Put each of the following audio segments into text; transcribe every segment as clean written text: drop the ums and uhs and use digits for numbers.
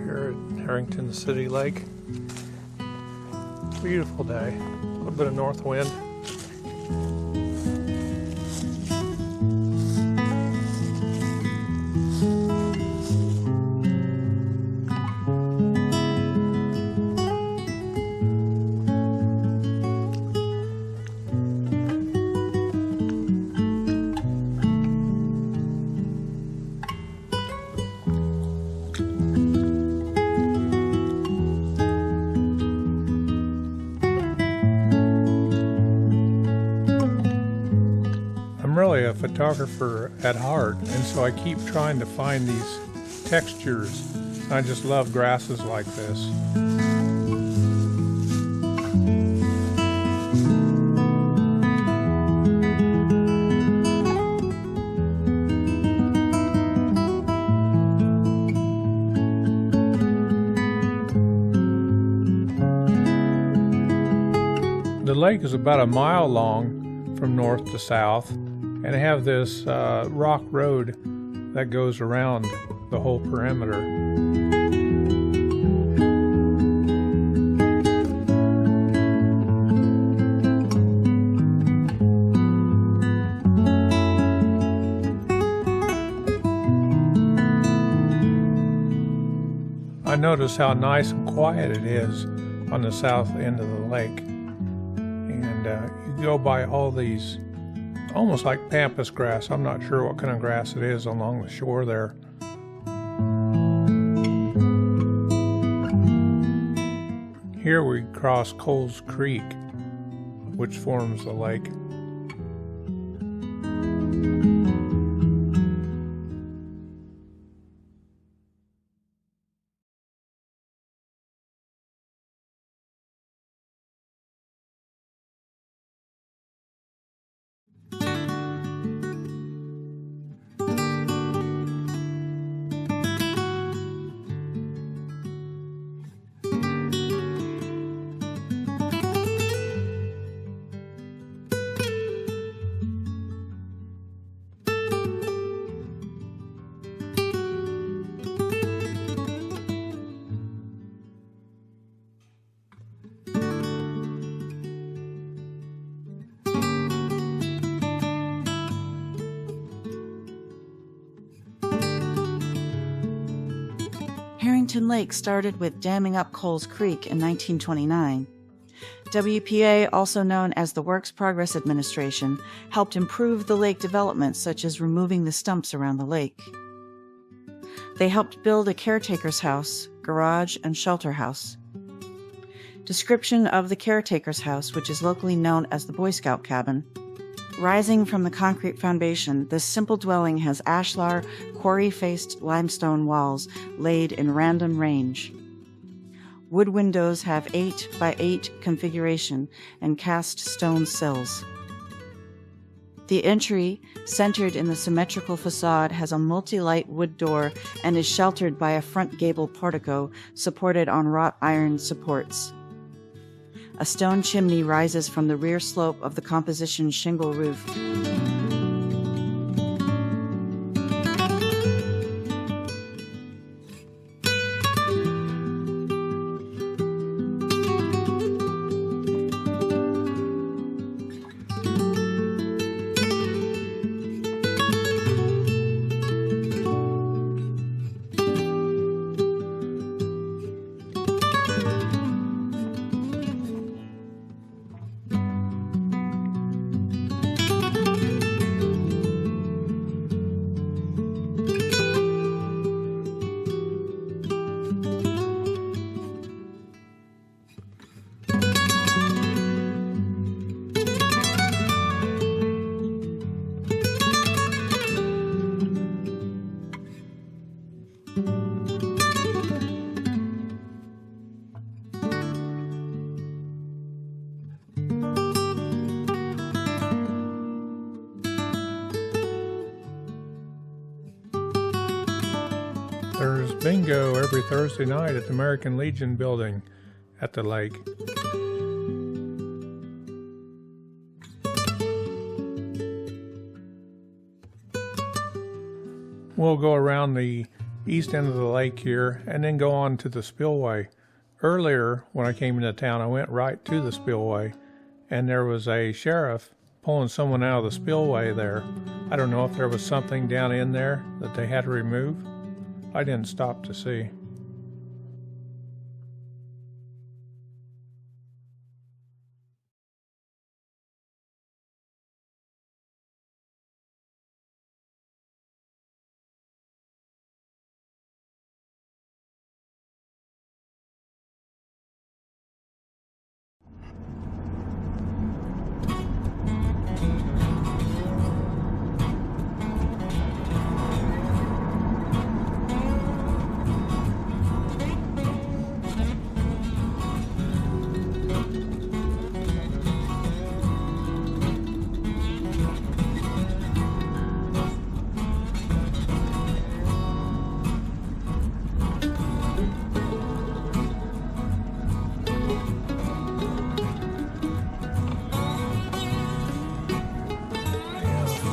Here at Herington City Lake. Beautiful day. A little bit of north wind. I'm really a photographer at heart, and so I keep trying to find these textures. I just love grasses like this. The lake is about a mile long from north to south, and I have this rock road that goes around the whole perimeter. I notice how nice and quiet it is on the south end of the lake. And you go by all these almost like pampas grass. I'm not sure what kind of grass it is along the shore there. Here we cross Coles Creek, which forms the lake. Herington Lake started with damming up Coles Creek in 1929. WPA, also known as the Works Progress Administration, helped improve the lake development, such as removing the stumps around the lake. They helped build a caretaker's house, garage, and shelter house. Description of the caretaker's house, which is locally known as the Boy Scout cabin. Rising from the concrete foundation, this simple dwelling has ashlar, quarry-faced limestone walls laid in random range. Wood windows have 8 by 8 configuration and cast stone sills. The entry, centered in the symmetrical facade, has a multi-light wood door and is sheltered by a front gable portico supported on wrought iron supports. A stone chimney rises from the rear slope of the composition shingle roof. There's bingo every Thursday night at the American Legion building at the lake. We'll go around the east end of the lake here and then go on to the spillway. Earlier, when I came into town, I went right to the spillway, and there was a sheriff pulling someone out of the spillway there. I don't know if there was something down in there that they had to remove. I didn't stop to see.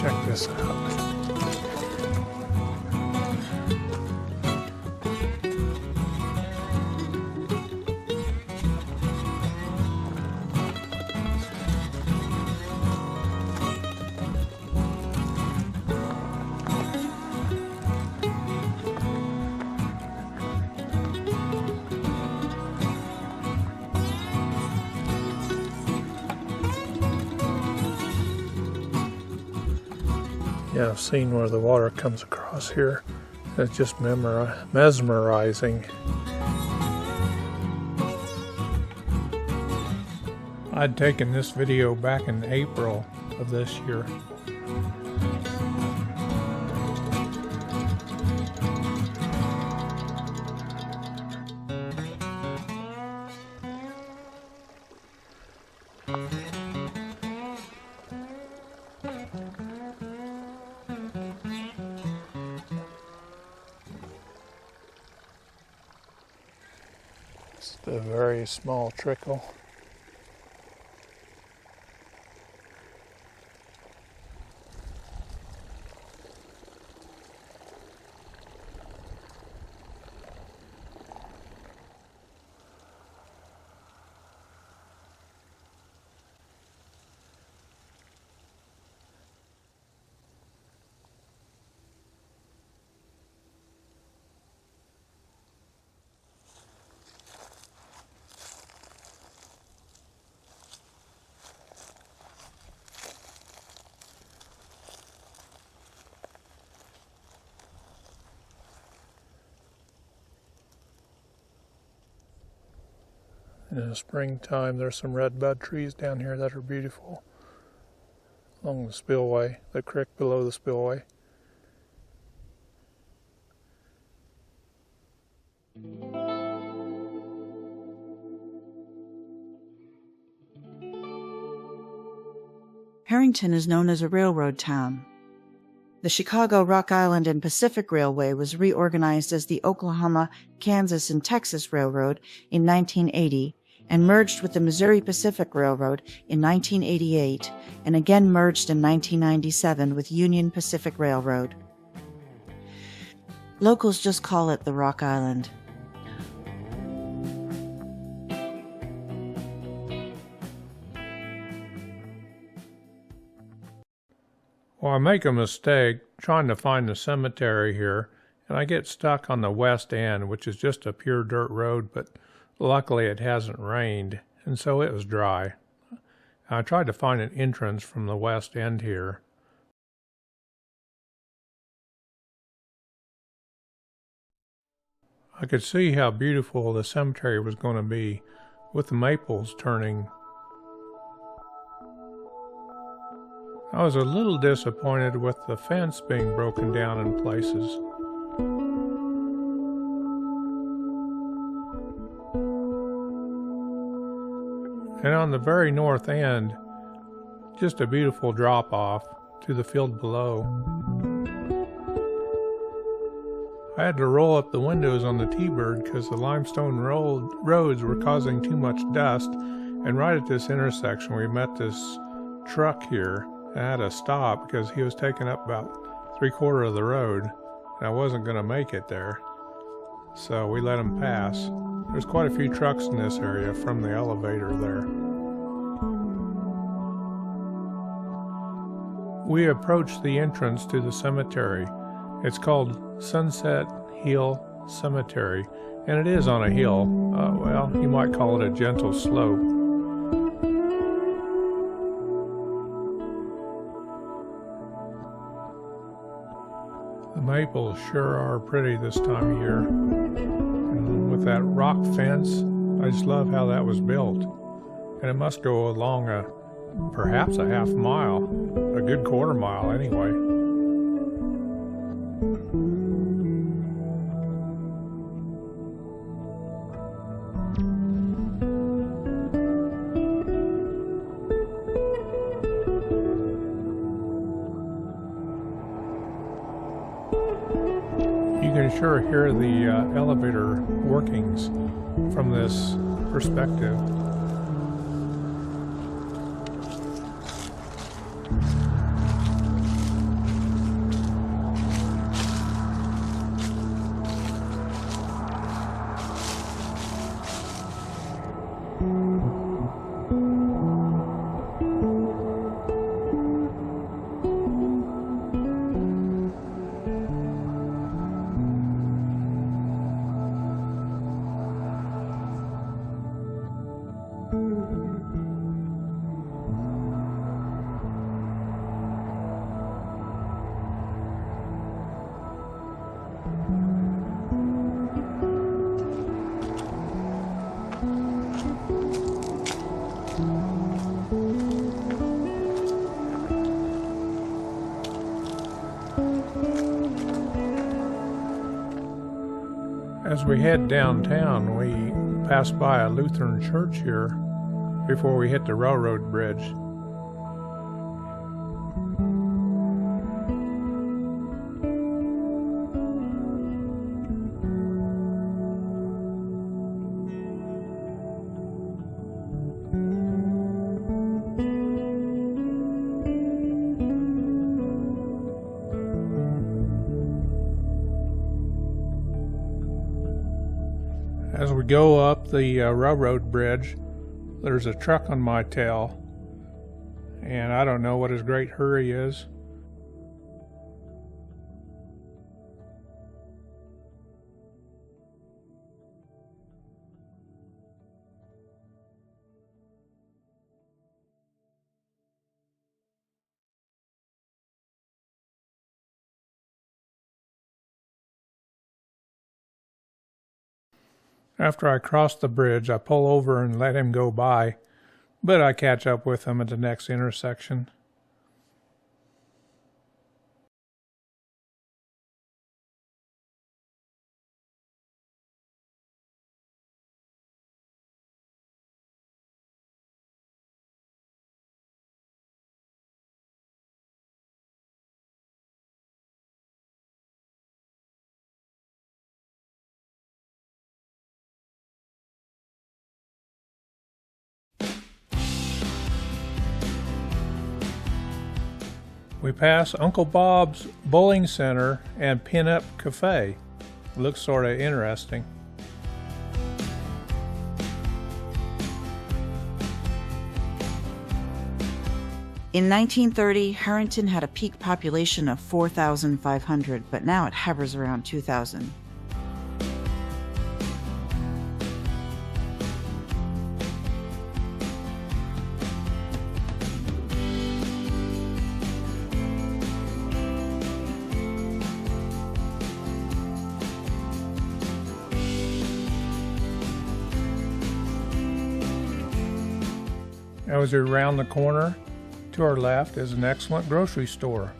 Check this out. Yeah, I've seen where the water comes across here. It's just mesmerizing. I'd taken this video back in April of this year. Just a very small trickle. In the springtime, there's some red bud trees down here that are beautiful along the spillway, the creek below the spillway. Herington is known as a railroad town. The Chicago, Rock Island, and Pacific Railway was reorganized as the Oklahoma, Kansas, and Texas Railroad in 1980 and merged with the Missouri Pacific Railroad in 1988 and again merged in 1997 with Union Pacific Railroad. Locals just call it the Rock Island. Well, I make a mistake trying to find the cemetery here, and I get stuck on the west end, which is just a pure dirt road, but luckily it hasn't rained, and so it was dry. I tried to find an entrance from the west end here. I could see how beautiful the cemetery was going to be with the maples turning. I was a little disappointed with the fence being broken down in places. And on the very north end, just a beautiful drop off to the field below. I had to roll up the windows on the T-Bird because the limestone roads were causing too much dust, and right at this intersection we met this truck here. I had to stop because he was taking up about 3/4 of the road. and I wasn't going to make it there, so we let him pass. There's quite a few trucks in this area from the elevator there. We approached the entrance to the cemetery. It's called Sunset Hill Cemetery, and it is on a hill. Well, you might call it a gentle slope. The maples sure are pretty this time of year. And with that rock fence, I just love how that was built. And it must go along perhaps a half mile, a good quarter mile anyway. You can sure hear the elevator workings from this perspective. As we head downtown, we pass by a Lutheran church here before we hit the railroad bridge. As we go up the railroad bridge, there's a truck on my tail, and I don't know what his great hurry is. After I cross the bridge, I pull over and let him go by, but I catch up with him at the next intersection. We pass Uncle Bob's Bowling Center and Pin-Up Cafe. Looks sort of interesting. In 1930, Herington had a peak population of 4,500, but now it hovers around 2,000. As we round the corner, to our left is an excellent grocery store.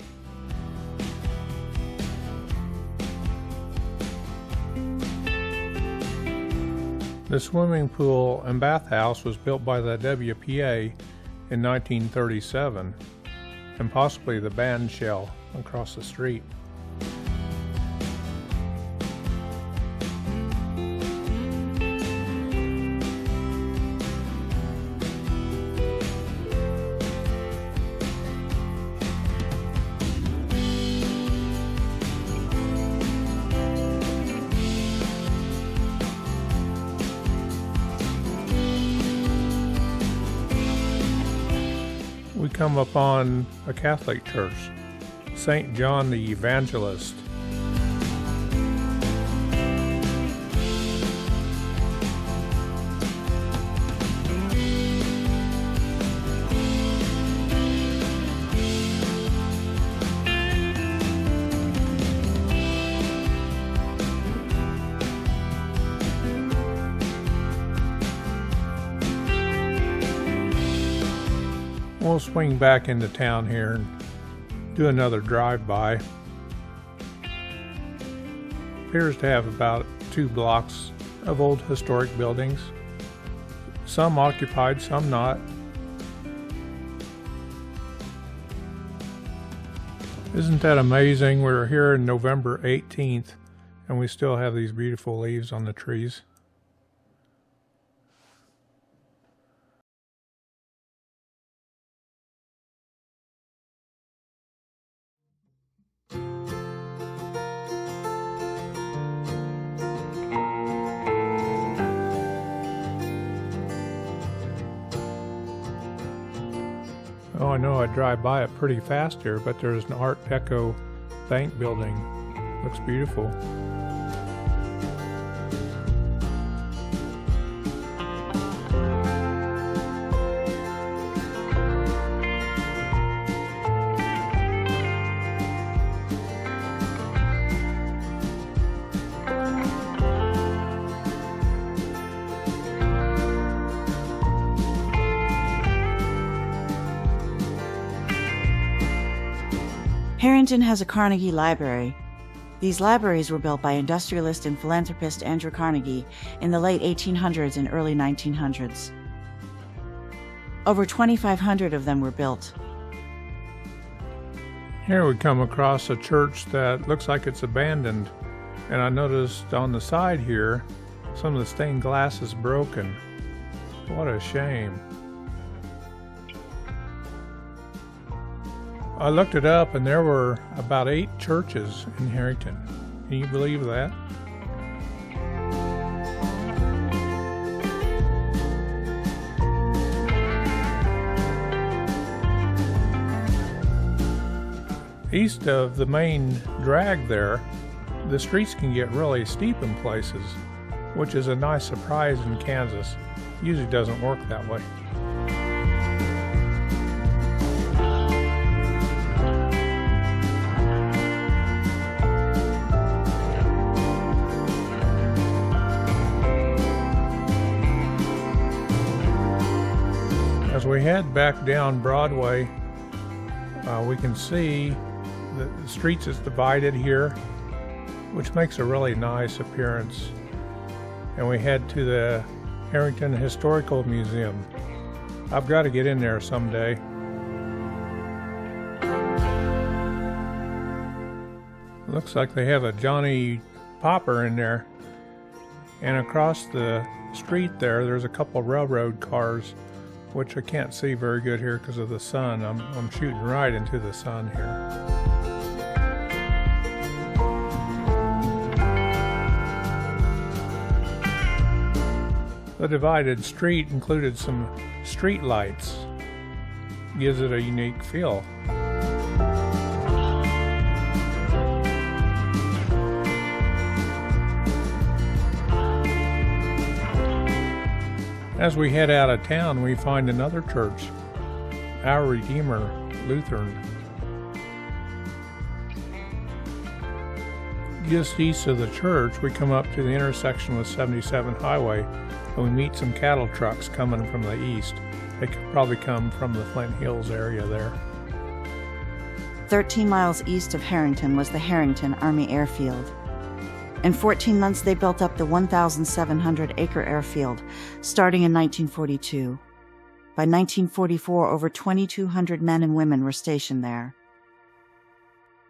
The swimming pool and bathhouse was built by the WPA in 1937, and possibly the band shell across the street. we come upon a Catholic church, St. John the Evangelist. We'll swing back into town here and do another drive-by. Appears to have about 2 blocks of old historic buildings. Some occupied, some not. Isn't that amazing? We're here on November 18th and we still have these beautiful leaves on the trees. Oh, I know I drive by it pretty fast here, but there's an Art Deco bank building. Looks beautiful. Herington has a Carnegie Library. These libraries were built by industrialist and philanthropist Andrew Carnegie in the late 1800s and early 1900s. Over 2,500 of them were built. Here we come across a church that looks like it's abandoned, and I noticed on the side here some of the stained glass is broken. What a shame. I looked it up and there were about 8 churches in Herington. Can you believe that? East of the main drag there, the streets can get really steep in places, which is a nice surprise in Kansas. Usually doesn't work that way. As we head back down Broadway, we can see that the streets is divided here, which makes a really nice appearance. And we head to the Herington Historical Museum. I've got to get in there someday. Looks like they have a Johnny Popper in there. And across the street there's a couple railroad cars, which I can't see very good here because of the sun. I'm shooting right into the sun here. The divided street included some street lights. Gives it a unique feel. As we head out of town, we find another church, Our Redeemer Lutheran. Just east of the church, we come up to the intersection with 77 Highway, and we meet some cattle trucks coming from the east. They could probably come from the Flint Hills area there. 13 miles east of Herington was the Herington Army Airfield. In 14 months, they built up the 1,700-acre airfield, starting in 1942. By 1944, over 2,200 men and women were stationed there.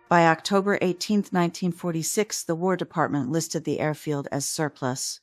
By October 18, 1946, the War Department listed the airfield as surplus.